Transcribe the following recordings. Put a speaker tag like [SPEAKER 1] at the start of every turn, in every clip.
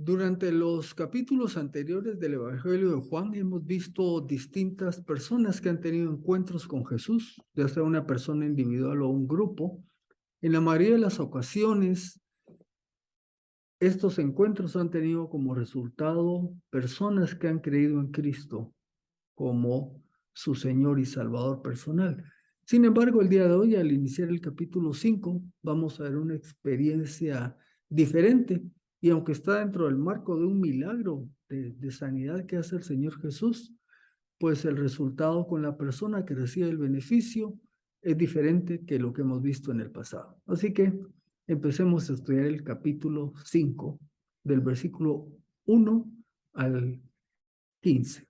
[SPEAKER 1] Durante los capítulos anteriores del Evangelio de Juan hemos visto distintas personas que han tenido encuentros con Jesús, ya sea una persona individual o un grupo. En la mayoría de las ocasiones, estos encuentros han tenido como resultado personas que han creído en Cristo como su Señor y Salvador personal. Sin embargo, el día de hoy, al iniciar el capítulo 5, vamos a ver una experiencia diferente. Y aunque está dentro del marco de un milagro de sanidad que hace el Señor Jesús, pues el resultado con la persona que recibe el beneficio es diferente que lo que hemos visto en el pasado. Así que empecemos a estudiar el capítulo 5, del versículo 1 al 15.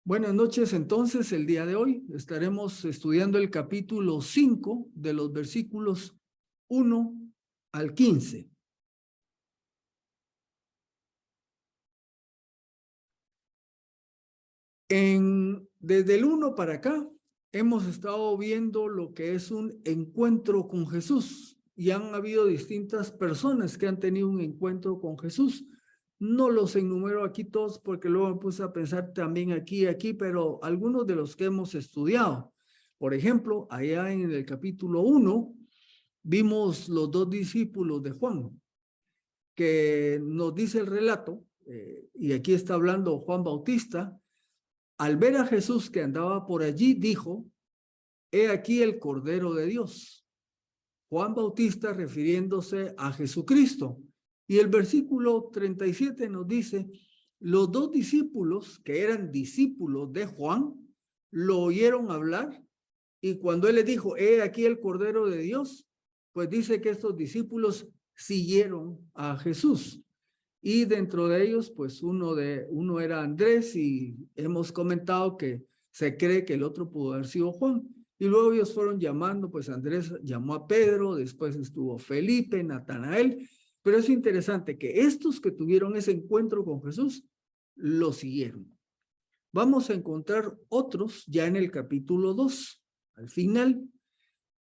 [SPEAKER 1] Buenas noches, entonces, el día de hoy estaremos estudiando el capítulo 5 de los versículos 1 al 15. Desde el 1 para acá, hemos estado viendo lo que es un encuentro con Jesús y han habido distintas personas que han tenido un encuentro con Jesús. No los enumero aquí todos porque luego me puse a pensar también aquí, pero algunos de los que hemos estudiado. Por ejemplo, allá en el capítulo 1, vimos los dos discípulos de Juan, que nos dice el relato, y aquí está hablando Juan Bautista. Al ver a Jesús que andaba por allí, dijo: he aquí el Cordero de Dios. Juan Bautista refiriéndose a Jesucristo. Y el versículo 37 nos dice: los dos discípulos, que eran discípulos de Juan, lo oyeron hablar, y cuando él les dijo: he aquí el Cordero de Dios, pues dice que estos discípulos siguieron a Jesús. Y dentro de ellos, pues uno era Andrés, y hemos comentado que se cree que el otro pudo haber sido Juan. Y luego ellos fueron llamando, pues Andrés llamó a Pedro, después estuvo Felipe, Natanael. Pero es interesante que estos que tuvieron ese encuentro con Jesús, lo siguieron. Vamos a encontrar otros ya en el capítulo 2, al final.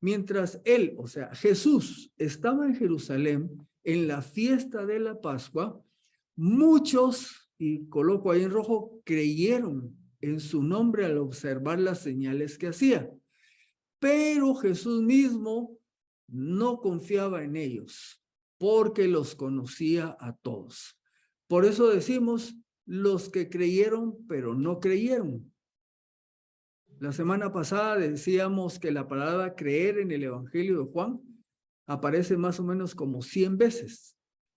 [SPEAKER 1] Mientras él, o sea, Jesús, estaba en Jerusalén en la fiesta de la Pascua, muchos, y coloco ahí en rojo, creyeron en su nombre al observar las señales que hacía. Pero Jesús mismo no confiaba en ellos, porque los conocía a todos. Por eso decimos los que creyeron, pero no creyeron. La semana pasada decíamos que la palabra creer en el Evangelio de Juan aparece más o menos como 100 veces,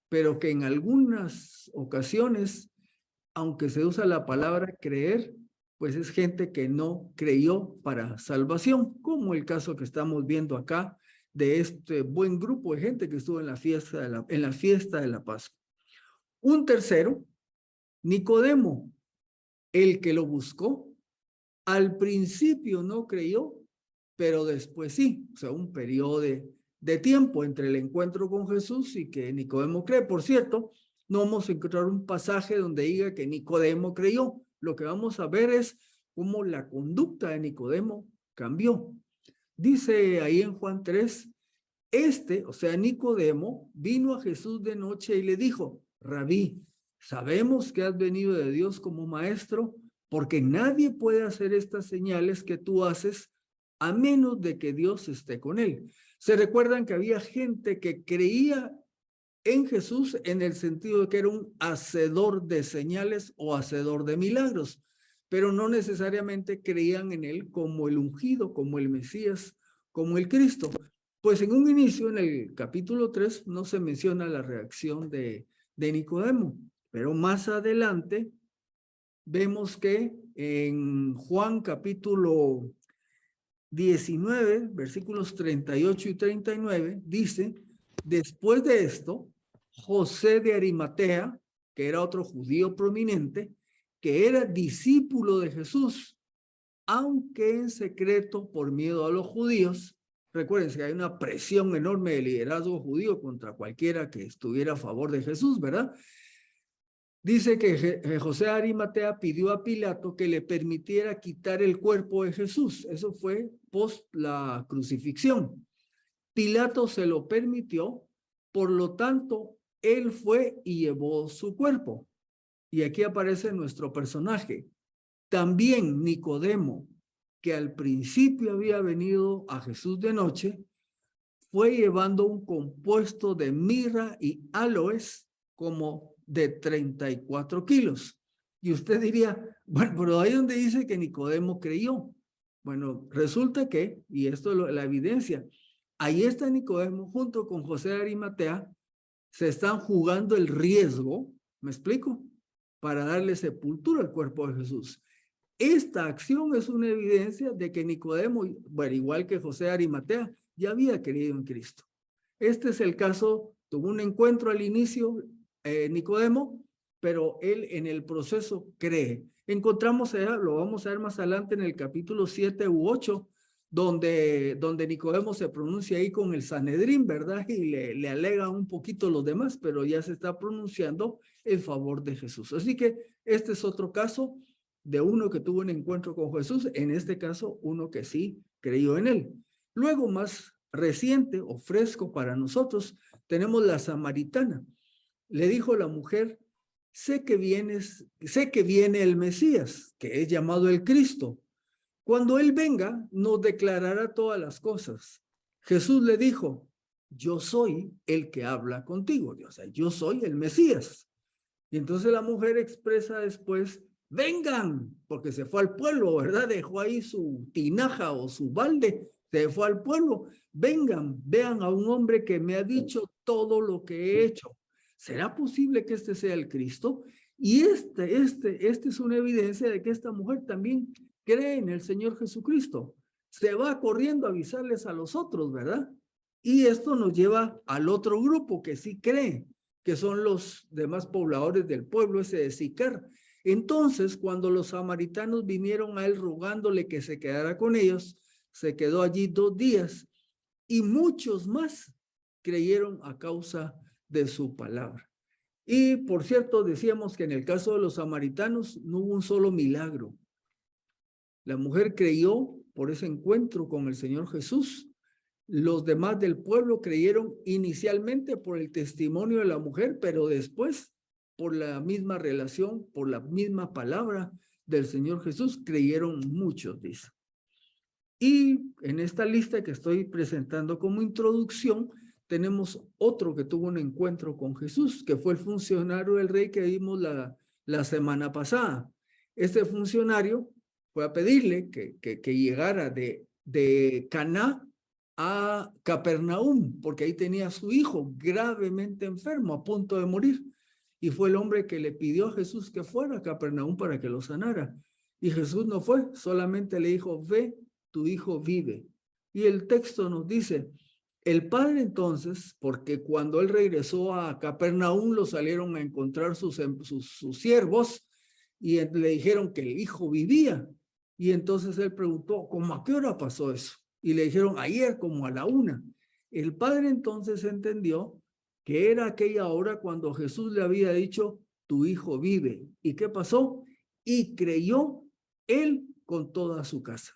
[SPEAKER 1] pero que en algunas ocasiones, aunque se usa la palabra creer, pues es gente que no creyó para salvación, como el caso que estamos viendo acá de este buen grupo de gente que estuvo en la fiesta de la Pascua. Un tercero, Nicodemo, el que lo buscó, al principio no creyó, pero después sí, o sea, un periodo de tiempo entre el encuentro con Jesús y que Nicodemo cree. Por cierto, no vamos a encontrar un pasaje donde diga que Nicodemo creyó. Lo que vamos a ver es cómo la conducta de Nicodemo cambió. Dice ahí en Juan 3, o sea, Nicodemo, vino a Jesús de noche y le dijo: Rabí, sabemos que has venido de Dios como maestro, porque nadie puede hacer estas señales que tú haces a menos de que Dios esté con él. Se recuerdan que había gente que creía en Jesús en el sentido de que era un hacedor de señales o hacedor de milagros, pero no necesariamente creían en él como el ungido, como el Mesías, como el Cristo. Pues en un inicio, en el capítulo 3, no se menciona la reacción de Nicodemo, pero más adelante vemos que en Juan capítulo 19, versículos 38 y 39, dice: después de esto, José de Arimatea, que era otro judío prominente, que era discípulo de Jesús, aunque en secreto por miedo a los judíos. Recuérdense que hay una presión enorme de liderazgo judío contra cualquiera que estuviera a favor de Jesús, ¿verdad? Dice que José de Arimatea pidió a Pilato que le permitiera quitar el cuerpo de Jesús. Eso fue post la crucifixión. Pilato se lo permitió, por lo tanto, él fue y llevó su cuerpo. Y aquí aparece nuestro personaje. También Nicodemo, que al principio había venido a Jesús de noche, fue llevando un compuesto de mirra y aloes como de 34 kilos. Y usted diría, bueno, pero ahí donde dice que Nicodemo creyó. Bueno, resulta que, y esto es la evidencia, ahí está Nicodemo junto con José de Arimatea, se están jugando el riesgo, ¿me explico? Para darle sepultura al cuerpo de Jesús. Esta acción es una evidencia de que Nicodemo, bueno, igual que José de Arimatea, ya había creído en Cristo. Este es el caso, tuvo un encuentro al inicio, Nicodemo, pero él en el proceso cree. Encontramos allá, lo vamos a ver más adelante en el capítulo 7 u 8, donde Nicodemo se pronuncia ahí con el Sanedrín, ¿verdad? Y le alega un poquito los demás, pero ya se está pronunciando en favor de Jesús. Así que este es otro caso de uno que tuvo un encuentro con Jesús, en este caso uno que sí creyó en él. Luego, más reciente o fresco para nosotros, tenemos la samaritana. Le dijo la mujer, sé que viene el Mesías, que es llamado el Cristo. Cuando él venga, nos declarará todas las cosas. Jesús le dijo, yo soy el que habla contigo, o sea, yo soy el Mesías. Y entonces la mujer expresa después, vengan, porque se fue al pueblo, ¿verdad? Dejó ahí su tinaja o su balde, se fue al pueblo. Vengan, vean a un hombre que me ha dicho todo lo que he hecho. ¿Será posible que este sea el Cristo? Y este es una evidencia de que esta mujer también cree en el Señor Jesucristo. Se va corriendo a avisarles a los otros, ¿verdad? Y esto nos lleva al otro grupo que sí cree, que son los demás pobladores del pueblo ese de Sicar. Entonces, cuando los samaritanos vinieron a él rogándole que se quedara con ellos, se quedó allí 2 días y muchos más creyeron a causa de su palabra. Y por cierto, decíamos que en el caso de los samaritanos no hubo un solo milagro. La mujer creyó por ese encuentro con el Señor Jesús. Los demás del pueblo creyeron inicialmente por el testimonio de la mujer, pero después por la misma relación, por la misma palabra del Señor Jesús, creyeron muchos, dice. Y en esta lista que estoy presentando como introducción, tenemos otro que tuvo un encuentro con Jesús, que fue el funcionario del rey que vimos la semana pasada. Este funcionario fue a pedirle que llegara de Caná a Capernaum, porque ahí tenía a su hijo gravemente enfermo, a punto de morir. Y fue el hombre que le pidió a Jesús que fuera a Capernaum para que lo sanara. Y Jesús no fue, solamente le dijo, ve, tu hijo vive. Y el texto nos dice, el padre entonces, porque cuando él regresó a Capernaum, lo salieron a encontrar sus siervos y le dijeron que el hijo vivía. Y entonces él preguntó, ¿cómo a qué hora pasó eso? Y le dijeron, ayer como a la 1. El padre entonces entendió que era aquella hora cuando Jesús le había dicho, tu hijo vive. ¿Y qué pasó? Y creyó él con toda su casa.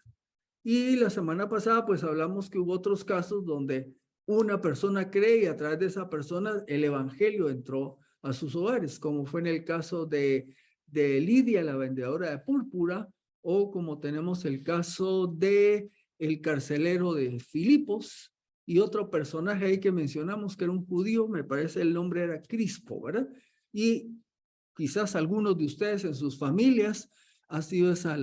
[SPEAKER 1] Y la semana pasada pues hablamos que hubo otros casos donde una persona cree y a través de esa persona el evangelio entró a sus hogares, como fue en el caso de Lidia, la vendedora de púrpura, o como tenemos el caso de el carcelero de Filipos y otro personaje ahí que mencionamos que era un judío, me parece el nombre era Crispo, ¿verdad? Y quizás algunos de ustedes en sus familias ha sido esa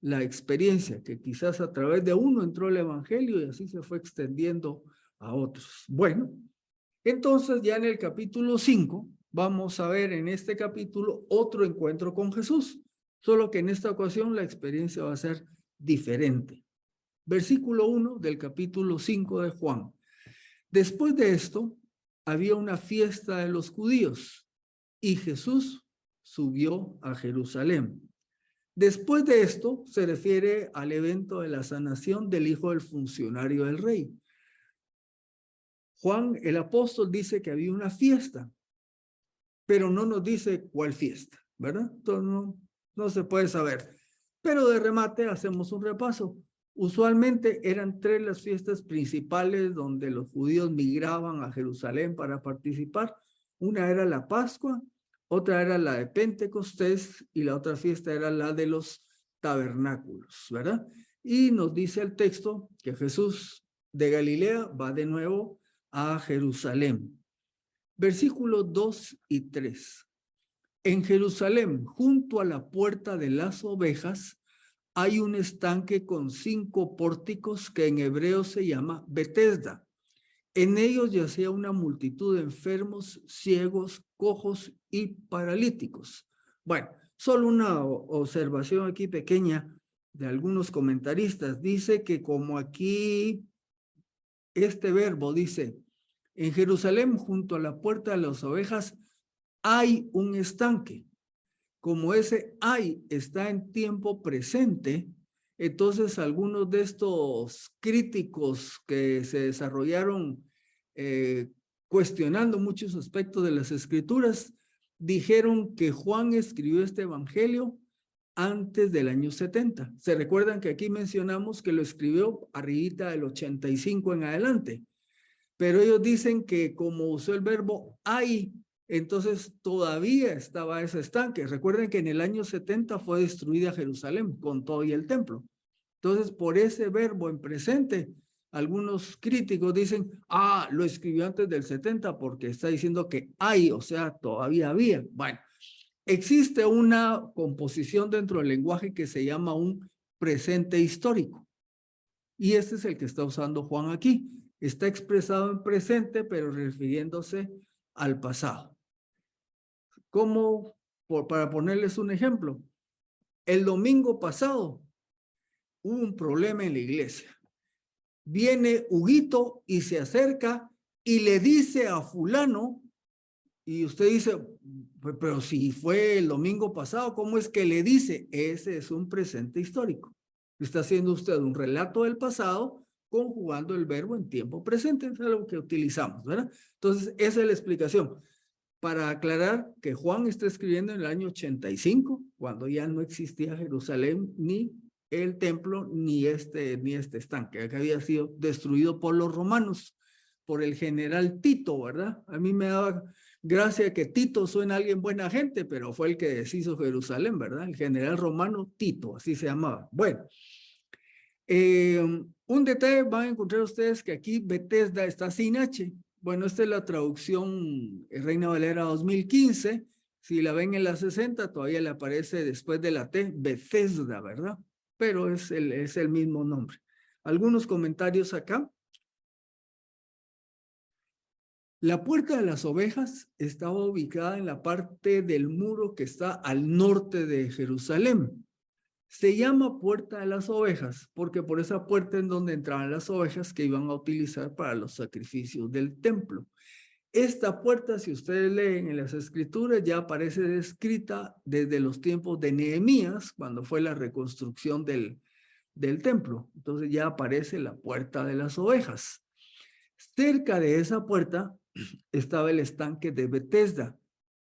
[SPEAKER 1] la experiencia, que quizás a través de uno entró el evangelio y así se fue extendiendo a otros. Bueno, entonces ya en el capítulo 5 vamos a ver en este capítulo otro encuentro con Jesús, solo que en esta ocasión la experiencia va a ser diferente. Versículo 1 del capítulo 5 de Juan. Después de esto, había una fiesta de los judíos y Jesús subió a Jerusalén. Después de esto, se refiere al evento de la sanación del hijo del funcionario del rey. Juan, el apóstol, dice que había una fiesta, pero no nos dice cuál fiesta, ¿verdad? Entonces no se puede saber. Pero de remate hacemos un repaso. Usualmente eran 3 las fiestas principales donde los judíos migraban a Jerusalén para participar. Una era la Pascua, otra era la de Pentecostés y la otra fiesta era la de los tabernáculos, ¿verdad? Y nos dice el texto que Jesús de Galilea va de nuevo a Jerusalén. Versículos 2 y 3. En Jerusalén, junto a la puerta de las ovejas, hay un estanque con 5 pórticos que en hebreo se llama Betesda. En ellos yacía una multitud de enfermos, ciegos, cojos y paralíticos. Bueno, solo una observación aquí pequeña de algunos comentaristas. Dice que como aquí este verbo dice, en Jerusalén junto a la puerta de las ovejas hay un estanque. Como ese hay está en tiempo presente, entonces algunos de estos críticos que se desarrollaron cuestionando muchos aspectos de las escrituras, dijeron que Juan escribió este evangelio antes del año 70. Se recuerdan que aquí mencionamos que lo escribió arribita del 85 en adelante, pero ellos dicen que como usó el verbo hay, entonces todavía estaba ese estanque. Recuerden que en el año 70 fue destruida Jerusalén con todo y el templo. Entonces, por ese verbo en presente, algunos críticos dicen, lo escribió antes del 70 porque está diciendo que hay, o sea, todavía había. Bueno, existe una composición dentro del lenguaje que se llama un presente histórico. Y este es el que está usando Juan aquí. Está expresado en presente, pero refiriéndose al pasado. Como, para ponerles un ejemplo, el domingo pasado hubo un problema en la iglesia. Viene Huguito y se acerca y le dice a fulano, y usted dice, pero si fue el domingo pasado, ¿cómo es que le dice? Ese es un presente histórico. Está haciendo usted un relato del pasado conjugando el verbo en tiempo presente, es algo que utilizamos, ¿verdad? Entonces, esa es la explicación. Para aclarar que Juan está escribiendo en el año 85, cuando ya no existía Jerusalén, ni el templo, ni este estanque, que había sido destruido por los romanos, por el general Tito, ¿verdad? A mí me daba gracia que Tito suena a alguien buena gente, pero fue el que deshizo Jerusalén, ¿verdad? El general romano Tito, así se llamaba. Bueno, un detalle van a encontrar ustedes que aquí Betesda está sin H. Bueno, esta es la traducción Reina Valera 2015. Si la ven en la 60, todavía le aparece después de la T, Bethesda, ¿verdad? Pero es el mismo nombre. ¿Algunos comentarios acá? La puerta de las ovejas estaba ubicada en la parte del muro que está al norte de Jerusalén. Se llama puerta de las ovejas porque por esa puerta es donde entraban las ovejas que iban a utilizar para los sacrificios del templo. Esta puerta, si ustedes leen en las escrituras, ya aparece descrita desde los tiempos de Nehemías, cuando fue la reconstrucción del templo. Entonces ya aparece la puerta de las ovejas. Cerca de esa puerta estaba el estanque de Betesda.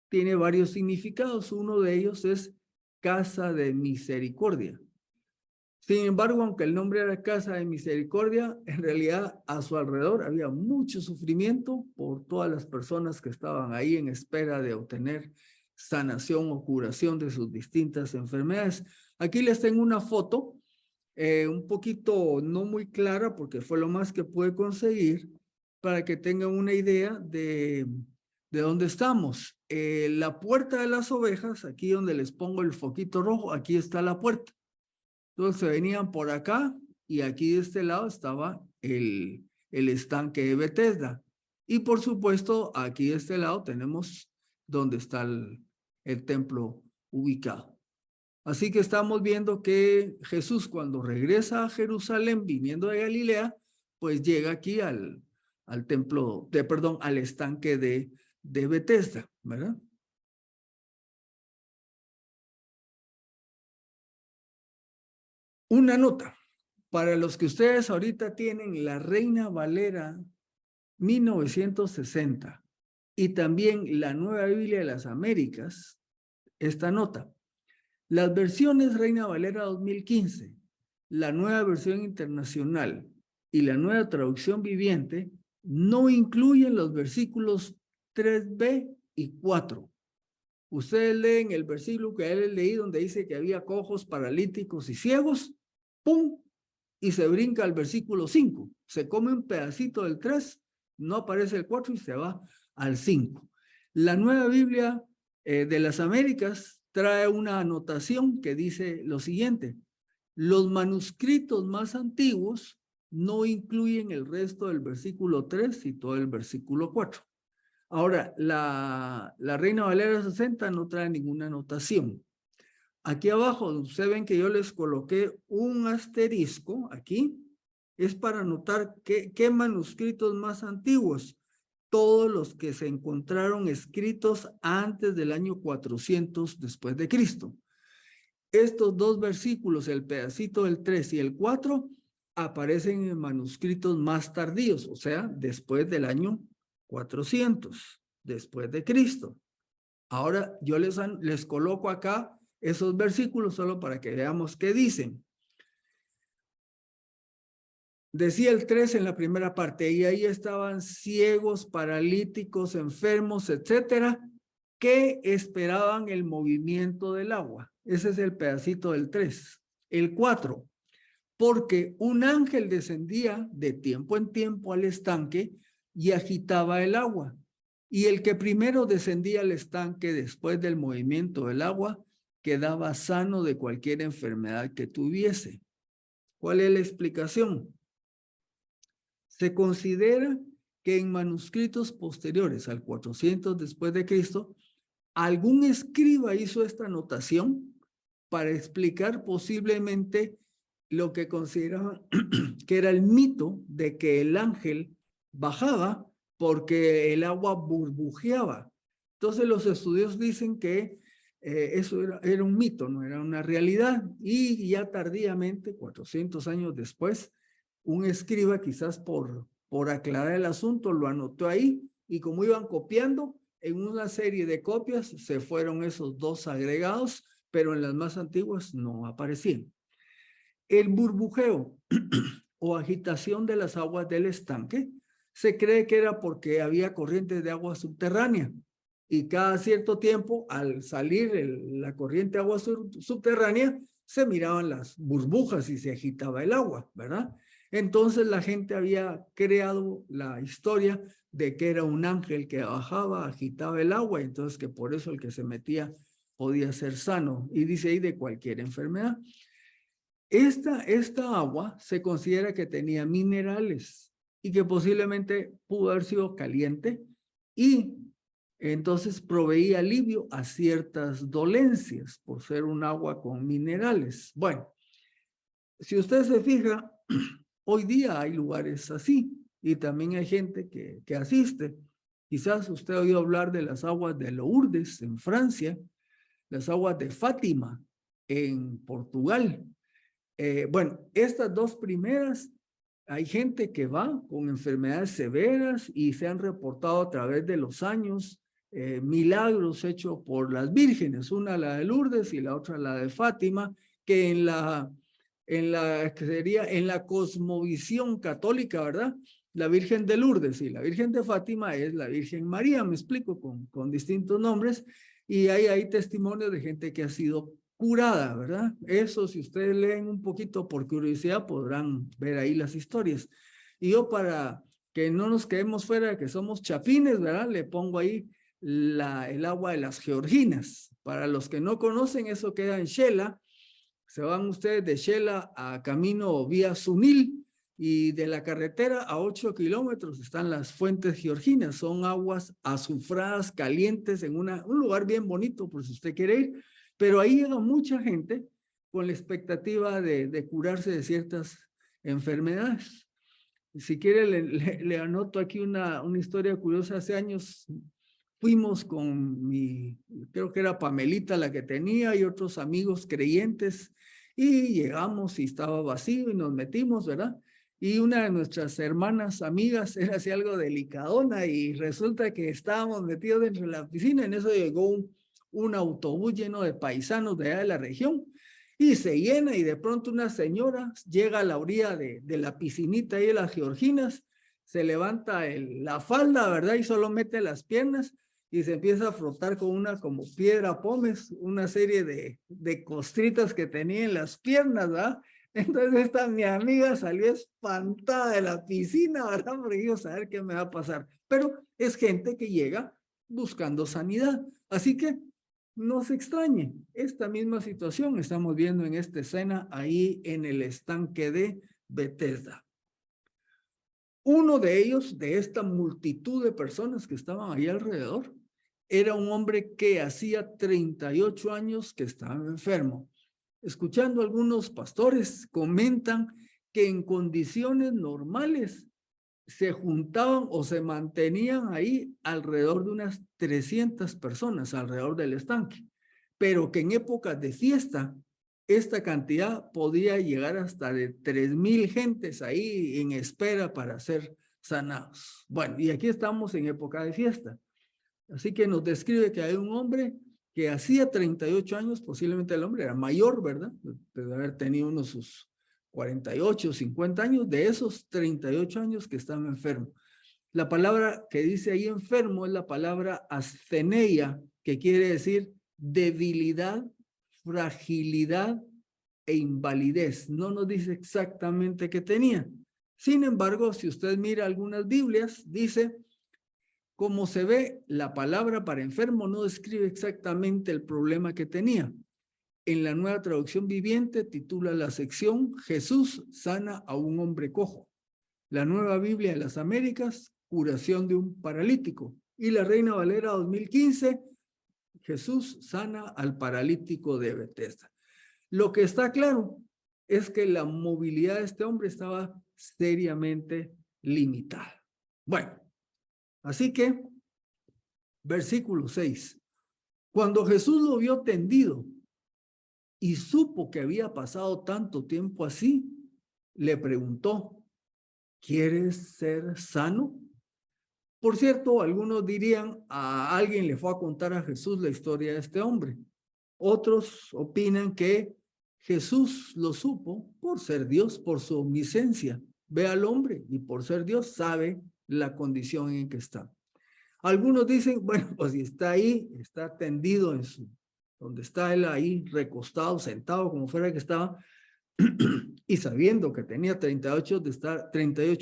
[SPEAKER 1] Tiene varios significados. Uno de ellos es casa de misericordia. Sin embargo, aunque el nombre era casa de misericordia, en realidad a su alrededor había mucho sufrimiento por todas las personas que estaban ahí en espera de obtener sanación o curación de sus distintas enfermedades. Aquí les tengo una foto, un poquito no muy clara porque fue lo más que pude conseguir, para que tengan una idea de dónde estamos. La puerta de las ovejas, aquí donde les pongo el foquito rojo, aquí está la puerta. Entonces se venían por acá y aquí de este lado estaba el estanque de Betesda. Y por supuesto, aquí de este lado tenemos donde está el templo ubicado. Así que estamos viendo que Jesús cuando regresa a Jerusalén viniendo de Galilea, pues llega aquí al templo, al estanque de Betesda, ¿verdad? Una nota. Para los que ustedes ahorita tienen la Reina Valera 1960 y también la Nueva Biblia de las Américas, esta nota. Las versiones Reina Valera 2015, la nueva versión internacional y la nueva traducción viviente no incluyen los versículos 3b y 4. Ustedes leen el versículo que les leí donde dice que había cojos, paralíticos y ciegos, ¡pum! Y se brinca al versículo 5. Se come un pedacito del 3, no aparece el 4 y se va al 5. La Nueva Biblia de las Américas trae una anotación que dice lo siguiente: los manuscritos más antiguos no incluyen el resto del versículo 3 y todo el versículo 4. Ahora, la Reina Valera 60 no trae ninguna anotación. Aquí abajo, ustedes ven que yo les coloqué un asterisco aquí, es para anotar qué manuscritos más antiguos, todos los que se encontraron escritos antes del año 400 después de Cristo. Estos dos versículos, el pedacito del 3 y el 4, aparecen en manuscritos más tardíos, o sea, después del año 400, después de Cristo. Ahora yo les coloco acá esos versículos solo para que veamos qué dicen. Decía el 3 en la primera parte, y ahí estaban ciegos, paralíticos, enfermos, etcétera, que esperaban el movimiento del agua. Ese es el pedacito del 3. El 4, porque un ángel descendía de tiempo en tiempo al estanque y agitaba el agua. Y el que primero descendía al estanque después del movimiento del agua quedaba sano de cualquier enfermedad que tuviese. ¿Cuál es la explicación? Se considera que en manuscritos posteriores al 400 después de Cristo, algún escriba hizo esta anotación para explicar posiblemente lo que consideraban que era el mito de que el ángel bajaba porque el agua burbujeaba. Entonces los estudios dicen que eso era un mito, no era una realidad. Y ya tardíamente, 400 años después, un escriba quizás por aclarar el asunto lo anotó ahí, y como iban copiando, en una serie de copias se fueron esos dos agregados, pero en las más antiguas no aparecían. El burbujeo o agitación de las aguas del estanque se cree que era porque había corrientes de agua subterránea, y cada cierto tiempo, al salir la corriente de agua subterránea, se miraban las burbujas y se agitaba el agua, ¿verdad? Entonces la gente había creado la historia de que era un ángel que bajaba, agitaba el agua, y entonces que por eso el que se metía podía ser sano, y dice ahí de cualquier enfermedad. Esta agua se considera que tenía minerales y que posiblemente pudo haber sido caliente, y entonces proveía alivio a ciertas dolencias por ser un agua con minerales. Bueno, si usted se fija, hoy día hay lugares así y también hay gente que asiste. Quizás usted ha oído hablar de las aguas de Lourdes en Francia, las aguas de Fátima en Portugal. Bueno, estas dos primeras, hay gente que va con enfermedades severas y se han reportado a través de los años milagros hechos por las vírgenes, una la de Lourdes y la otra la de Fátima, que en la cosmovisión católica, ¿verdad? La Virgen de Lourdes y la Virgen de Fátima es la Virgen María, me explico, con distintos nombres, y hay testimonios de gente que ha sido curada, ¿verdad? Eso, si ustedes leen un poquito por curiosidad, podrán ver ahí las historias. Y yo, para que no nos quedemos fuera de que somos chapines, ¿verdad? Le pongo ahí el agua de las Georginas. Para los que no conocen, eso queda en Xela. Se van ustedes de Xela a camino vía Sunil, y de la carretera a 8 kilómetros están las fuentes georginas. Son aguas azufradas, calientes, en un lugar bien bonito, por si usted quiere ir. Pero ahí llega mucha gente con la expectativa de curarse de ciertas enfermedades. Si quiere, le anoto aquí una historia curiosa. Hace años fuimos con creo que era Pamelita la que tenía, y otros amigos creyentes, y llegamos y estaba vacío y nos metimos, ¿verdad? Y una de nuestras hermanas amigas era así algo delicadona, y resulta que estábamos metidos dentro de la piscina. En eso llegó un autobús lleno de paisanos de allá de la región, y se llena, y de pronto una señora llega a la orilla de la piscinita ahí de las Georginas, se levanta la falda, ¿verdad? Y solo mete las piernas, y se empieza a frotar con una como piedra pómez, una serie de costritas que tenía en las piernas, ¿verdad? Entonces esta mi amiga salió espantada de la piscina, ¿verdad? Porque dijo, saber qué me va a pasar. Pero es gente que llega buscando sanidad. Así que no se extrañe, esta misma situación estamos viendo en esta escena ahí en el estanque de Bethesda. Uno de ellos, de esta multitud de personas que estaban ahí alrededor, era un hombre que hacía 38 años que estaba enfermo. Escuchando algunos pastores, comentan que en condiciones normales se juntaban o se mantenían ahí alrededor de unas 300 personas alrededor del estanque, pero que en épocas de fiesta esta cantidad podía llegar hasta de 3,000 gentes ahí en espera para ser sanados. Bueno, y aquí estamos en época de fiesta. Así que nos describe que hay un hombre que hacía 38 años, posiblemente el hombre era mayor, ¿verdad? Debe haber tenido unos sus 48, 50 años, de esos 38 años que estaba enfermo. La palabra que dice ahí enfermo es la palabra astheneia, que quiere decir debilidad, fragilidad e invalidez. No nos dice exactamente qué tenía. Sin embargo, si usted mira algunas Biblias, dice, como se ve, la palabra para enfermo no describe exactamente el problema que tenía. En la Nueva Traducción Viviente titula la sección Jesús sana a un hombre cojo. La Nueva Biblia de las Américas, curación de un paralítico. Y la Reina Valera 2015, Jesús sana al paralítico de Bethesda. Lo que está claro es que la movilidad de este hombre estaba seriamente limitada. Bueno, así que, versículo 6. Cuando Jesús lo vio tendido y supo que había pasado tanto tiempo así, le preguntó, ¿quieres ser sano? Por cierto, algunos dirían, a alguien le fue a contar a Jesús la historia de este hombre. Otros opinan que Jesús lo supo por ser Dios, por su omnisciencia. Ve al hombre y por ser Dios sabe la condición en que está. Algunos dicen, bueno, pues si está ahí, está tendido en su, donde está él ahí, recostado, sentado, como fuera que estaba, y sabiendo que tenía 38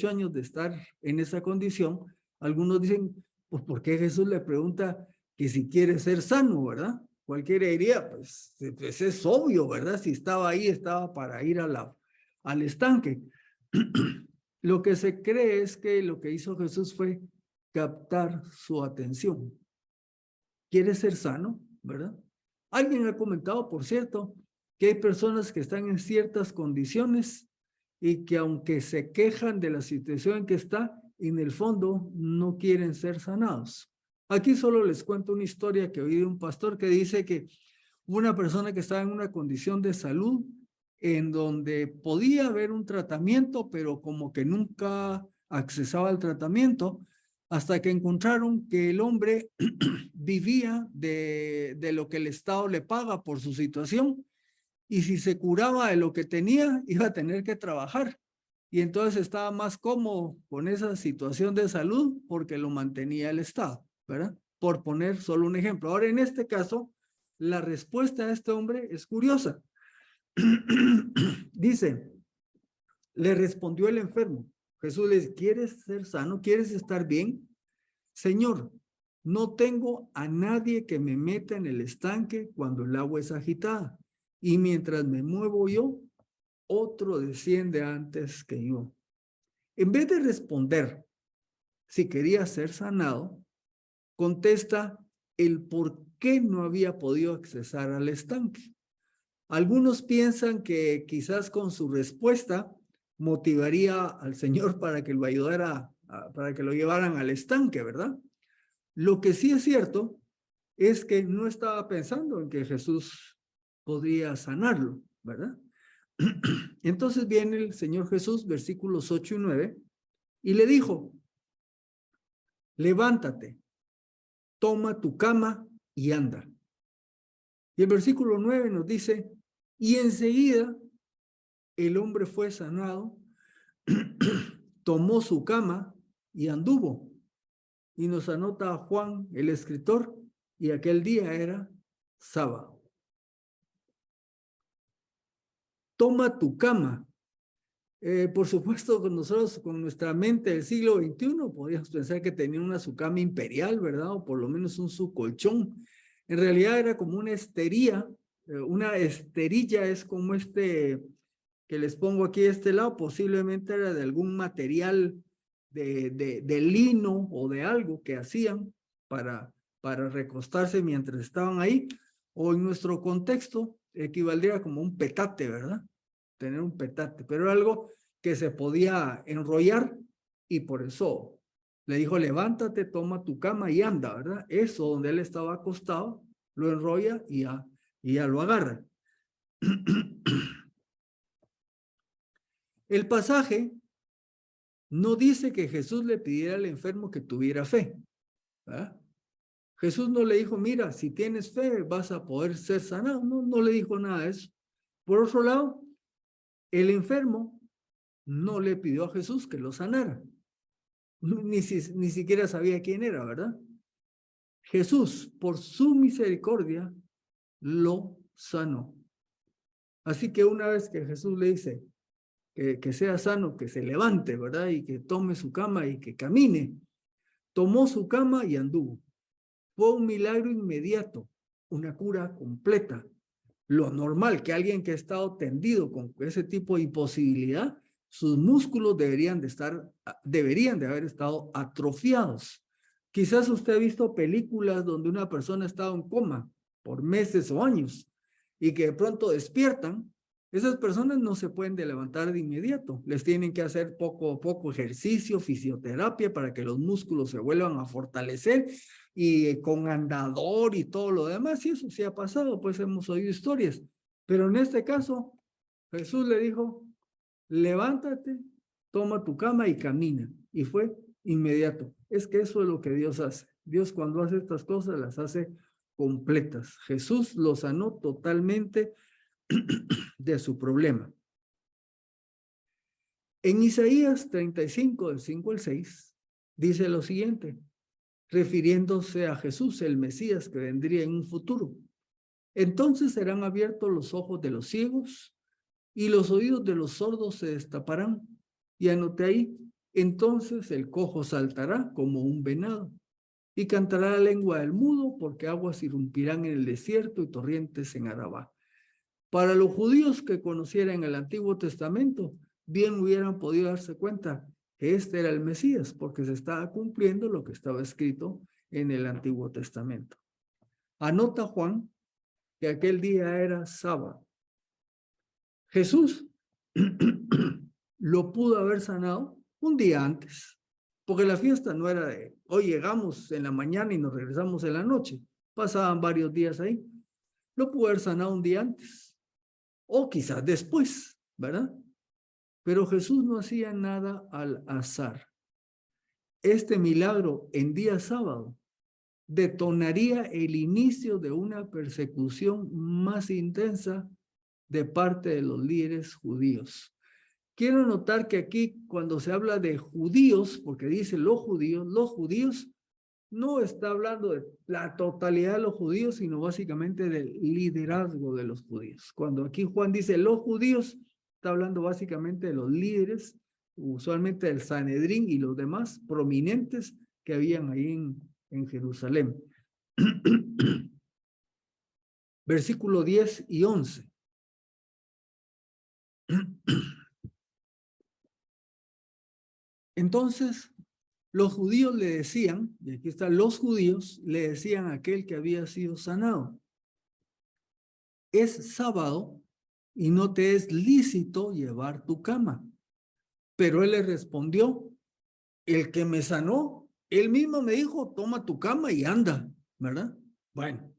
[SPEAKER 1] años de estar en esa condición, algunos dicen, pues ¿por qué Jesús le pregunta que si quiere ser sano, verdad? Cualquiera diría, pues es obvio, ¿verdad? Si estaba ahí, estaba para ir al estanque. Lo que se cree es que lo que hizo Jesús fue captar su atención. ¿Quiere ser sano, verdad? Alguien ha comentado, por cierto, que hay personas que están en ciertas condiciones y que aunque se quejan de la situación en que está, en el fondo no quieren ser sanados. Aquí solo les cuento una historia que oí de un pastor que dice que una persona que estaba en una condición de salud en donde podía haber un tratamiento, pero como que nunca accesaba al tratamiento, hasta que encontraron que el hombre vivía de lo que el Estado le paga por su situación, y si se curaba de lo que tenía, iba a tener que trabajar. Y entonces estaba más cómodo con esa situación de salud porque lo mantenía el Estado, ¿verdad? Por poner solo un ejemplo. Ahora, en este caso, la respuesta de este hombre es curiosa. Dice, le respondió el enfermo. Jesús le dice, ¿quieres ser sano? ¿Quieres estar bien? Señor, no tengo a nadie que me meta en el estanque cuando el agua es agitada. Y mientras me muevo yo, otro desciende antes que yo. En vez de responder si quería ser sanado, contesta el por qué no había podido accesar al estanque. Algunos piensan que quizás con su respuesta motivaría al Señor para que lo ayudara, para que lo llevaran al estanque, ¿verdad? Lo que sí es cierto es que no estaba pensando en que Jesús podría sanarlo, ¿verdad? Entonces viene el Señor Jesús, versículos 8 y 9, y le dijo, levántate, toma tu cama y anda. Y el versículo 9 nos dice, y enseguida el hombre fue sanado, tomó su cama y anduvo. Y nos anota Juan, el escritor, y aquel día era sábado. Toma tu cama. Por supuesto, nosotros con nuestra mente del siglo XXI podríamos pensar que tenía una su cama imperial, ¿verdad? O por lo menos un su colchón. En realidad era como una estería. Una esterilla es como este que les pongo aquí de este lado, posiblemente era de algún material de lino o de algo que hacían para recostarse mientras estaban ahí, o en nuestro contexto equivaldría como un petate, ¿verdad? Tener un petate, pero era algo que se podía enrollar y por eso le dijo, levántate, toma tu cama y anda, ¿verdad? Eso donde él estaba acostado, lo enrolla y ya lo agarra. El pasaje no dice que Jesús le pidiera al enfermo que tuviera fe, ¿verdad? Jesús no le dijo, mira, si tienes fe vas a poder ser sanado. No, no le dijo nada de eso. Por otro lado, el enfermo no le pidió a Jesús que lo sanara. Ni siquiera sabía quién era, ¿verdad? Jesús, por su misericordia, lo sanó. Así que una vez que Jesús le dice que sea sano, que se levante, ¿verdad? Y que tome su cama y que camine, tomó su cama y anduvo. Fue un milagro inmediato, una cura completa. Lo normal que alguien que ha estado tendido con ese tipo de imposibilidad, sus músculos deberían de haber estado atrofiados. Quizás usted ha visto películas donde una persona ha estado en coma por meses o años y que de pronto despiertan. Esas personas no se pueden levantar de inmediato. Les tienen que hacer poco a poco ejercicio, fisioterapia para que los músculos se vuelvan a fortalecer y con andador y todo lo demás. Y eso sí ha pasado, pues hemos oído historias. Pero en este caso, Jesús le dijo, levántate, toma tu cama y camina. Y fue inmediato. Es que eso es lo que Dios hace. Dios cuando hace estas cosas las hace completas. Jesús lo sanó totalmente de su problema. En Isaías 35, del 5 al 6, dice lo siguiente, refiriéndose a Jesús, el Mesías que vendría en un futuro. Entonces serán abiertos los ojos de los ciegos y los oídos de los sordos se destaparán. Y anoté ahí, entonces el cojo saltará como un venado y cantará la lengua del mudo porque aguas irrumpirán en el desierto y torrentes en Arabá. Para los judíos que conocieran el Antiguo Testamento, bien hubieran podido darse cuenta que este era el Mesías, porque se estaba cumpliendo lo que estaba escrito en el Antiguo Testamento. Anota Juan que aquel día era sábado. Jesús lo pudo haber sanado un día antes, porque la fiesta no era de hoy llegamos en la mañana y nos regresamos en la noche. Pasaban varios días ahí. Lo pudo haber sanado un día antes. O quizás después, ¿verdad? Pero Jesús no hacía nada al azar. Este milagro en día sábado detonaría el inicio de una persecución más intensa de parte de los líderes judíos. Quiero notar que aquí cuando se habla de judíos, porque dice los judíos no está hablando de la totalidad de los judíos, sino básicamente del liderazgo de los judíos. Cuando aquí Juan dice los judíos, está hablando básicamente de los líderes, usualmente del Sanedrín y los demás prominentes que habían ahí en Jerusalén. Versículo 10 y 11. Entonces, los judíos le decían, y aquí están los judíos, le decían a aquel que había sido sanado, es sábado y no te es lícito llevar tu cama. Pero él le respondió, el que me sanó, él mismo me dijo, toma tu cama y anda, ¿verdad? Bueno,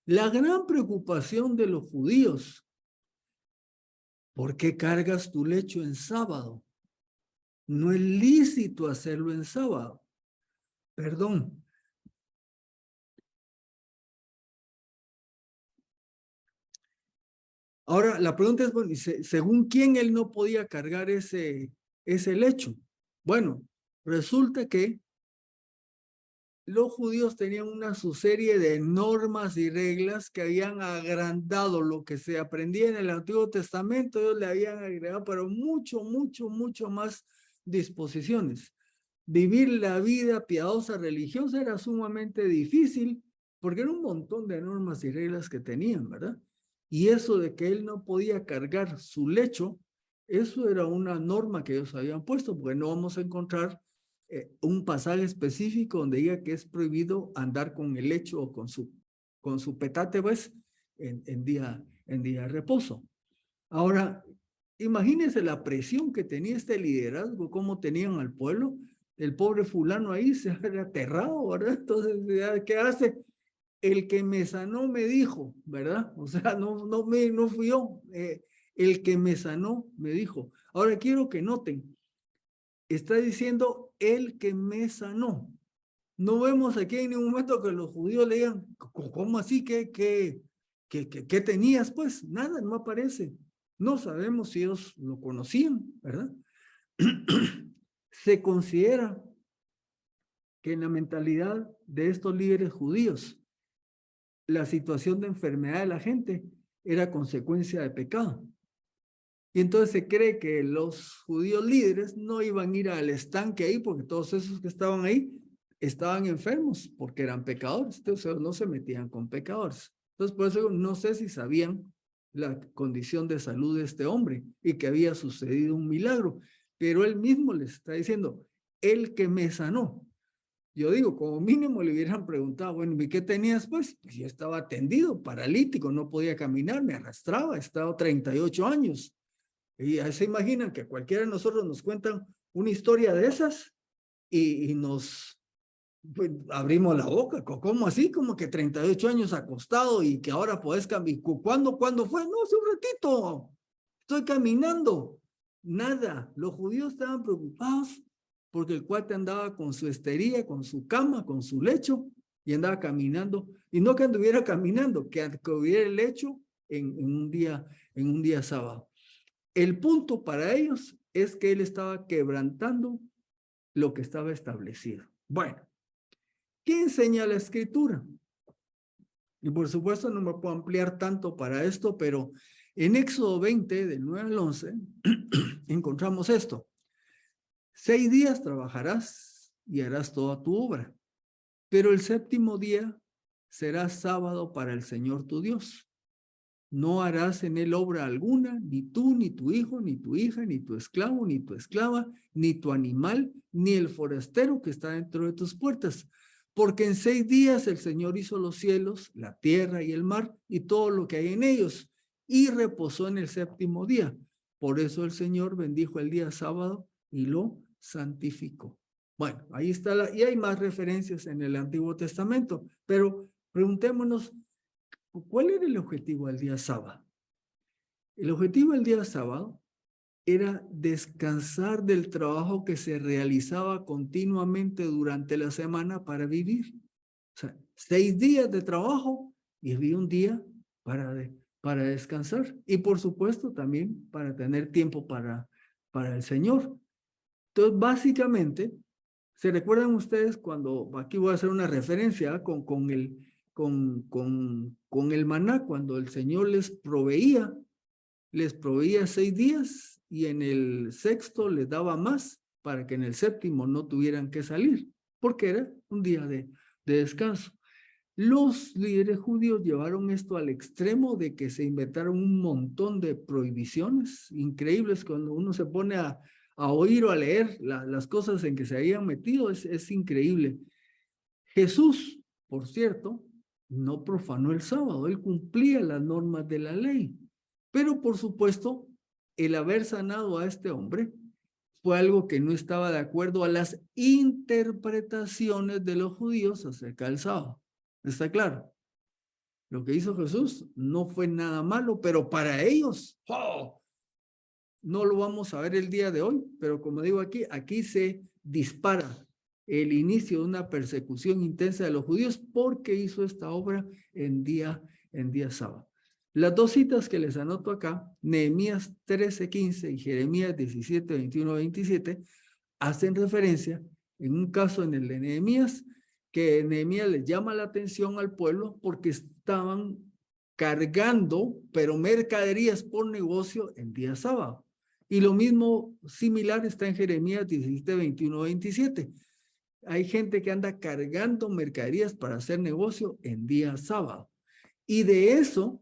[SPEAKER 1] la gran preocupación de los judíos, ¿por qué cargas tu lecho en sábado? No es lícito hacerlo en sábado. Perdón. Ahora, la pregunta es, bueno, ¿según quién él no podía cargar ese lecho? Bueno, resulta que los judíos tenían una serie de normas y reglas que habían agrandado lo que se aprendía en el Antiguo Testamento. Ellos le habían agregado, pero mucho más disposiciones. Vivir la vida piadosa religiosa era sumamente difícil porque era un montón de normas y reglas que tenían, ¿verdad? Y eso de que él no podía cargar su lecho, eso era una norma que ellos habían puesto, porque no vamos a encontrar un pasaje específico donde diga que es prohibido andar con el lecho o con su petate, pues, en día de reposo. Ahora, imagínense la presión que tenía este liderazgo, cómo tenían al pueblo. El pobre fulano ahí se había aterrado, ¿verdad? Entonces, ¿qué hace? El que me sanó me dijo, ¿verdad? O sea, no fui yo. El que me sanó me dijo. Ahora quiero que noten, está diciendo el que me sanó. No vemos aquí en ningún momento que los judíos le digan, ¿cómo así? ¿Qué tenías? Pues nada, no aparece. No sabemos si ellos lo conocían, ¿verdad? Se considera que en la mentalidad de estos líderes judíos, la situación de enfermedad de la gente era consecuencia de pecado. Y entonces se cree que los judíos líderes no iban a ir al estanque ahí porque todos esos que estaban ahí estaban enfermos porque eran pecadores. Entonces no se metían con pecadores. Entonces por eso no sé si sabían la condición de salud de este hombre y que había sucedido un milagro. Pero él mismo les está diciendo, el que me sanó. Yo digo, como mínimo le hubieran preguntado, bueno, ¿y qué tenías? Pues yo estaba tendido, paralítico, no podía caminar, me arrastraba, he estado 38 años. Y ahí se imaginan que cualquiera de nosotros nos cuentan una historia de esas y nos pues, abrimos la boca. ¿Cómo así? Como que 38 años acostado y que ahora podés caminar. ¿Cuándo fue? No, hace un ratito. Estoy caminando. Nada. Los judíos estaban preocupados porque el cuate andaba con su estería, con su cama, con su lecho y andaba caminando. Y no que anduviera caminando, que hubiera el lecho en un día sábado. El punto para ellos es que él estaba quebrantando lo que estaba establecido. Bueno, ¿qué enseña la escritura? Y por supuesto no me puedo ampliar tanto para esto, pero en Éxodo 20, del 9 al 11, encontramos esto. 6 días trabajarás y harás toda tu obra, pero el séptimo día será sábado para el Señor tu Dios. No harás en él obra alguna, ni tú, ni tu hijo, ni tu hija, ni tu esclavo, ni tu esclava, ni tu animal, ni el forastero que está dentro de tus puertas. Porque en 6 días el Señor hizo los cielos, la tierra y el mar, y todo lo que hay en ellos, y reposó en el séptimo día. Por eso el Señor bendijo el día sábado y lo santificó. Bueno, ahí está, y hay más referencias en el Antiguo Testamento, pero preguntémonos, ¿cuál era el objetivo del día sábado? El objetivo del día sábado era descansar del trabajo que se realizaba continuamente durante la semana para vivir. O sea, 6 días de trabajo y había un día para descansar. Y por supuesto también para tener tiempo para el Señor. Entonces, básicamente, ¿se recuerdan ustedes cuando, aquí voy a hacer una referencia con el maná, cuando el Señor les proveía 6 días y en el sexto les daba más para que en el séptimo no tuvieran que salir, porque era un día de descanso. Los líderes judíos llevaron esto al extremo de que se inventaron un montón de prohibiciones increíbles. Cuando uno se pone a oír o a leer las cosas en que se habían metido, es increíble. Jesús, por cierto, no profanó el sábado, él cumplía las normas de la ley. Pero por supuesto, el haber sanado a este hombre fue algo que no estaba de acuerdo a las interpretaciones de los judíos acerca del sábado. ¿Está claro? Lo que hizo Jesús no fue nada malo, pero para ellos, ¡oh!, no lo vamos a ver el día de hoy, pero como digo aquí se dispara el inicio de una persecución intensa de los judíos porque hizo esta obra en día sábado. Las dos citas que les anoto acá, Nehemías 13:15 y Jeremías 17:21-27, hacen referencia, en un caso en el de Nehemías, que Nehemías les llama la atención al pueblo porque estaban cargando, pero mercaderías por negocio en día sábado. Y lo mismo similar está en Jeremías 17, 21, 27. Hay gente que anda cargando mercaderías para hacer negocio en día sábado. Y de eso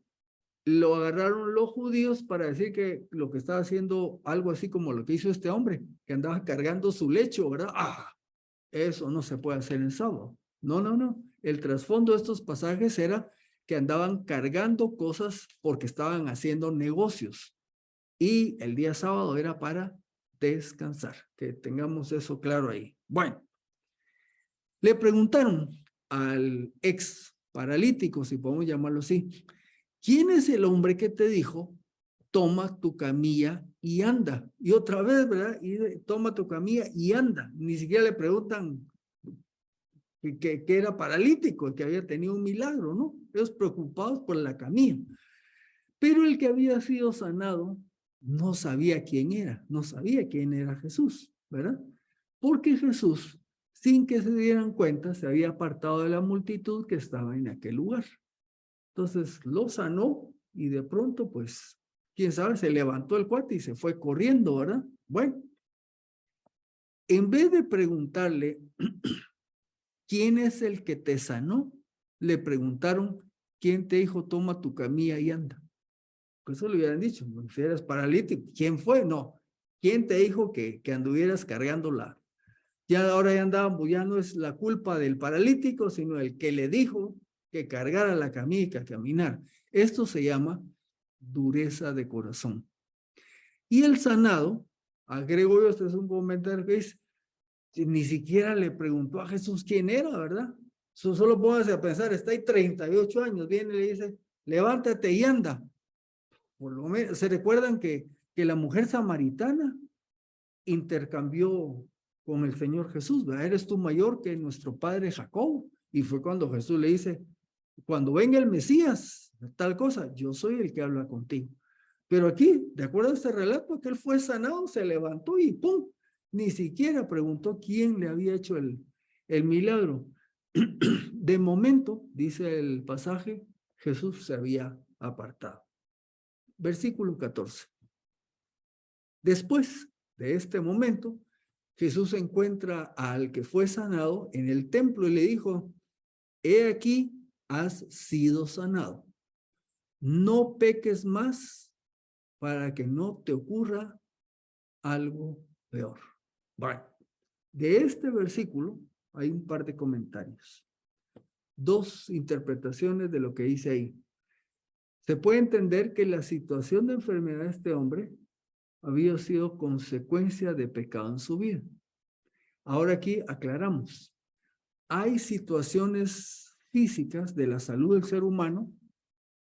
[SPEAKER 1] lo agarraron los judíos para decir que lo que estaba haciendo algo así como lo que hizo este hombre, que andaba cargando su lecho, ¿verdad? Eso no se puede hacer en sábado. No, no, no. El trasfondo de estos pasajes era que andaban cargando cosas porque estaban haciendo negocios. Y el día sábado era para descansar. Que tengamos eso claro ahí. Bueno, le preguntaron al ex paralítico, si podemos llamarlo así, ¿quién es el hombre que te dijo, toma tu camilla y anda? Y otra vez, ¿verdad? Y toma tu camilla y anda. Ni siquiera le preguntan que era paralítico, que había tenido un milagro, ¿no? Ellos preocupados por la camilla. Pero el que había sido sanado no sabía quién era, no sabía quién era Jesús, ¿verdad? Porque Jesús, sin que se dieran cuenta, se había apartado de la multitud que estaba en aquel lugar. Entonces lo sanó y de pronto, pues, quién sabe, se levantó el cuate y se fue corriendo, ¿verdad? Bueno, en vez de preguntarle, ¿quién es el que te sanó? Le preguntaron, ¿quién te dijo, toma tu camilla y anda? Pues eso le hubieran dicho, si eres paralítico, ¿quién fue? No. ¿Quién te dijo que anduvieras cargándola? Ya ahora ya andábamos, ya no es la culpa del paralítico, sino el que le dijo que cargara la camilla y que caminar. Esto se llama dureza de corazón. Y el sanado, agrego yo, este es un comentario que dice, ni siquiera le preguntó a Jesús quién era, ¿verdad? Solo póngase a pensar, está ahí 38 años, viene y le dice, levántate y anda. Por lo menos, ¿se recuerdan que la mujer samaritana intercambió con el Señor Jesús? ¿Verdad? Eres tú mayor que nuestro padre Jacob. Y fue cuando Jesús le dice, cuando venga el Mesías, tal cosa, yo soy el que habla contigo. Pero aquí, de acuerdo a este relato, que él fue sanado, se levantó y ¡pum! Ni siquiera preguntó quién le había hecho el milagro. De momento, dice el pasaje, Jesús se había apartado. Versículo 14. Después de este momento, Jesús encuentra al que fue sanado en el templo y le dijo, he aquí, has sido sanado. No peques más para que no te ocurra algo peor. Bueno, de este versículo hay un par de comentarios. Dos interpretaciones de lo que dice ahí. Se puede entender que la situación de enfermedad de este hombre había sido consecuencia de pecado en su vida. Ahora aquí aclaramos. Hay situaciones físicas de la salud del ser humano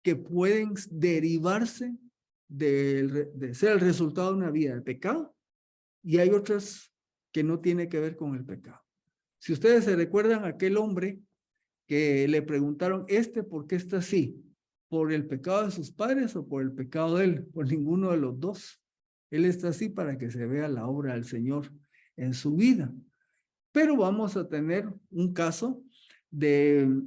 [SPEAKER 1] que pueden derivarse de ser el resultado de una vida de pecado y hay otras que no tienen que ver con el pecado. Si ustedes se recuerdan a aquel hombre que le preguntaron, ¿por qué está así? ¿Por el pecado de sus padres o por el pecado de él? Por ninguno de los dos. Él está así para que se vea la obra del Señor en su vida. Pero vamos a tener un caso de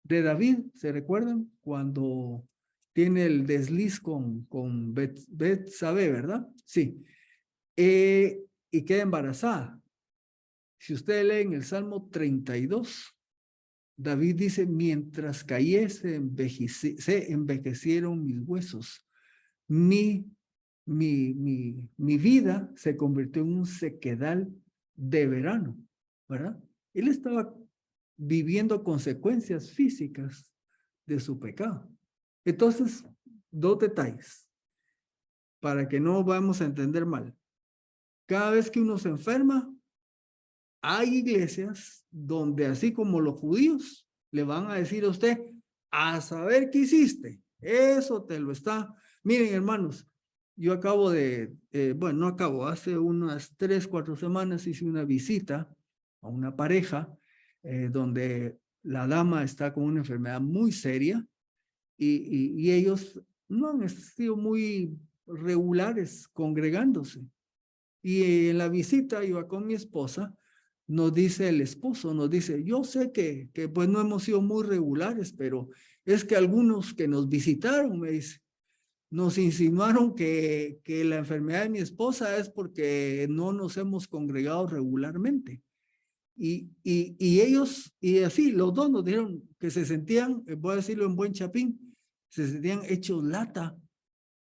[SPEAKER 1] David, ¿se recuerdan? Cuando tiene el desliz con Betsabé, ¿verdad? Sí. Y queda embarazada. Si ustedes leen el Salmo 32, David dice, mientras cayese, se envejecieron mis huesos. Mi vida se convirtió en un sequedal de verano, ¿verdad? Él estaba viviendo consecuencias físicas de su pecado. Entonces, dos detalles para que no vamos a entender mal. Cada vez que uno se enferma, hay iglesias donde así como los judíos le van a decir a usted, a saber qué hiciste, eso te lo está. Miren, hermanos, yo acabo de, bueno, no acabo, hace unas 3, 4 semanas hice una visita a una pareja donde la dama está con una enfermedad muy seria y ellos no han sido muy regulares congregándose. Y en la visita iba con mi esposa nos dice el esposo, nos dice, yo sé que pues no hemos sido muy regulares, pero es que algunos que nos visitaron, me dice, nos insinuaron que la enfermedad de mi esposa es porque no nos hemos congregado regularmente. Y ellos, y así, los dos nos dijeron que se sentían, voy a decirlo en buen chapín, se sentían hechos lata,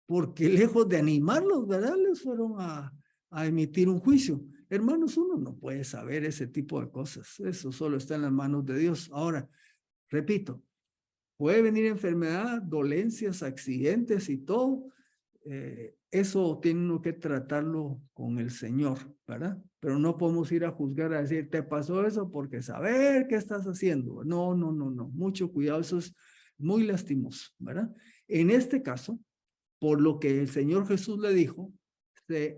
[SPEAKER 1] porque lejos de animarlos, ¿verdad? Les fueron a emitir un juicio. Hermanos, uno no puede saber ese tipo de cosas. Eso solo está en las manos de Dios. Ahora, repito, puede venir enfermedad, dolencias, accidentes y todo. Eso tiene uno que tratarlo con el Señor, ¿verdad? Pero no podemos ir a juzgar, a decir, te pasó eso porque saber qué estás haciendo. No, no, no, no. Mucho cuidado, eso es muy lastimoso, ¿verdad? En este caso, por lo que el Señor Jesús le dijo, se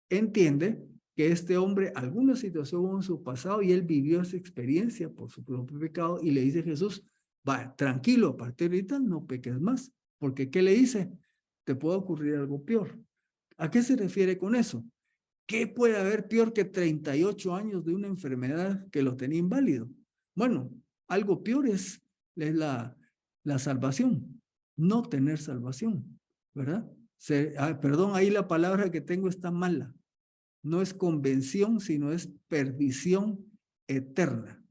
[SPEAKER 1] entiende que este hombre, alguna situación hubo en su pasado y él vivió esa experiencia por su propio pecado y le dice Jesús, va, tranquilo, a partir de ahorita no peques más, porque ¿qué le dice? Te puede ocurrir algo peor. ¿A qué se refiere con eso? ¿Qué puede haber peor que 38 años de una enfermedad que lo tenía inválido? Bueno, algo peor es la salvación, no tener salvación, ¿verdad? Perdón, ahí la palabra que tengo está mala. No es convención, sino es perdición eterna.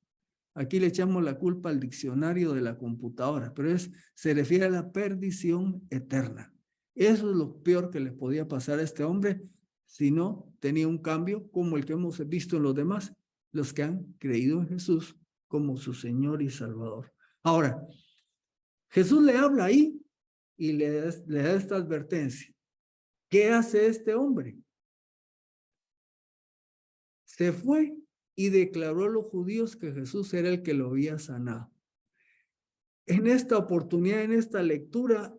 [SPEAKER 1] Aquí le echamos la culpa al diccionario de la computadora, pero se refiere a la perdición eterna. Eso es lo peor que le podía pasar a este hombre si no tenía un cambio como el que hemos visto en los demás, los que han creído en Jesús como su Señor y Salvador. Ahora, Jesús le habla ahí y le da esta advertencia. ¿Qué hace este hombre? Se fue y declaró a los judíos que Jesús era el que lo había sanado. En esta oportunidad, en esta lectura,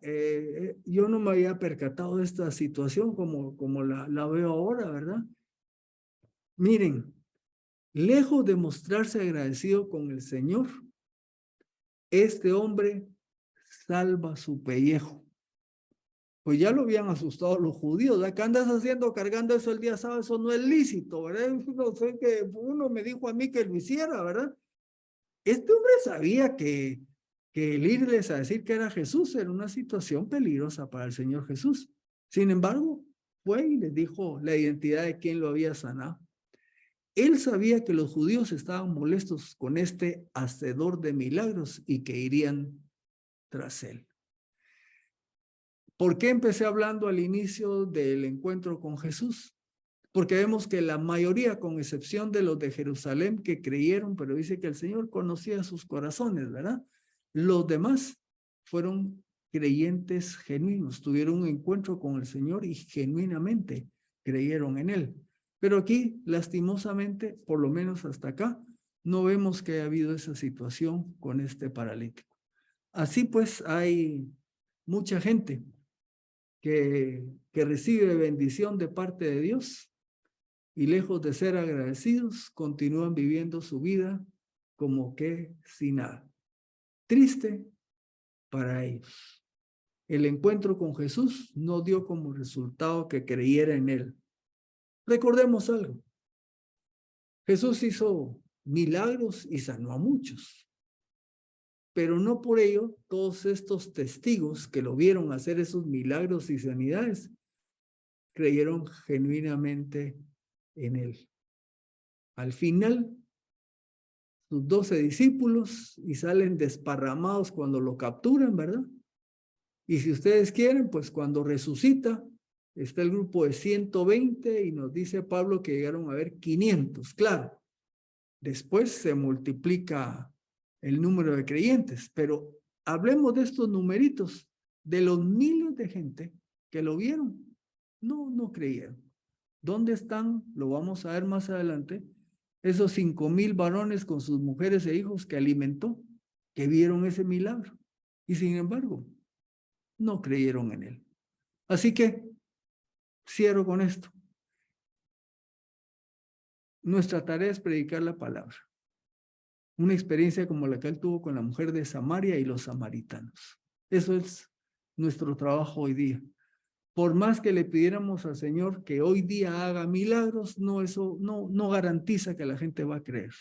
[SPEAKER 1] yo no me había percatado de esta situación como la veo ahora, ¿verdad? Miren, lejos de mostrarse agradecido con el Señor, este hombre salva su pellejo. Pues ya lo habían asustado los judíos. ¿Qué andas haciendo cargando eso el día sábado? Eso no es lícito, ¿verdad? No sé que uno me dijo a mí que lo hiciera, ¿verdad? Este hombre sabía que el irles a decir que era Jesús era una situación peligrosa para el Señor Jesús. Sin embargo, fue y les dijo la identidad de quien lo había sanado. Él sabía que los judíos estaban molestos con este hacedor de milagros y que irían tras él. ¿Por qué empecé hablando al inicio del encuentro con Jesús? Porque vemos que la mayoría, con excepción de los de Jerusalén que creyeron, pero dice que el Señor conocía sus corazones, ¿verdad? Los demás fueron creyentes genuinos, tuvieron un encuentro con el Señor y genuinamente creyeron en Él. Pero aquí, lastimosamente, por lo menos hasta acá, no vemos que haya habido esa situación con este paralítico. Así pues, hay mucha gente que recibe bendición de parte de Dios y lejos de ser agradecidos, continúan viviendo su vida como que sin nada. Triste para ellos. El encuentro con Jesús no dio como resultado que creyera en él. Recordemos algo. Jesús hizo milagros y sanó a muchos. Pero no por ello todos estos testigos que lo vieron hacer esos milagros y sanidades creyeron genuinamente en él. Al final, sus 12 discípulos y salen desparramados cuando lo capturan, ¿verdad? Y si ustedes quieren, pues cuando resucita, está el grupo de 120 y nos dice Pablo que llegaron a haber 500, claro. Después se multiplica el número de creyentes, pero hablemos de estos numeritos, de los miles de gente que lo vieron. No creyeron. ¿Dónde están? Lo vamos a ver más adelante. Esos 5,000 varones con sus mujeres e hijos que alimentó, que vieron ese milagro. Y sin embargo, no creyeron en él. Así que, cierro con esto. Nuestra tarea es predicar la palabra. Una experiencia como la que él tuvo con la mujer de Samaria y los samaritanos. Eso es nuestro trabajo hoy día. Por más que le pidiéramos al Señor que hoy día haga milagros, no, eso no garantiza que la gente va a creer.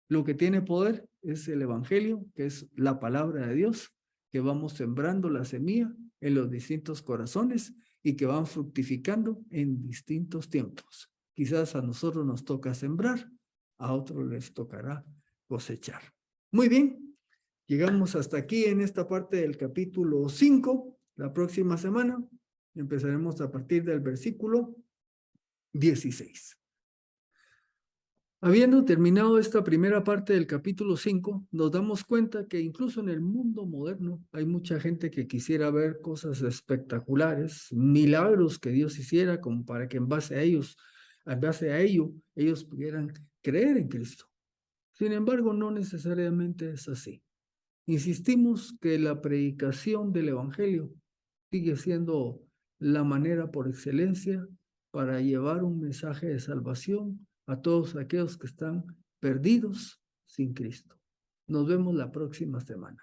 [SPEAKER 1] Lo que tiene poder es el Evangelio, que es la palabra de Dios, que vamos sembrando la semilla en los distintos corazones y que van fructificando en distintos tiempos. Quizás a nosotros nos toca sembrar, a otros les tocará cosechar. Muy bien, llegamos hasta aquí en esta parte del capítulo 5. La próxima semana empezaremos a partir del versículo 16. Habiendo terminado esta primera parte del capítulo 5, nos damos cuenta que incluso en el mundo moderno hay mucha gente que quisiera ver cosas espectaculares, milagros que Dios hiciera, como para que en base a ello, ellos pudieran creer en Cristo. Sin embargo, no necesariamente es así. Insistimos que la predicación del Evangelio sigue siendo la manera por excelencia para llevar un mensaje de salvación a todos aquellos que están perdidos sin Cristo. Nos vemos la próxima semana.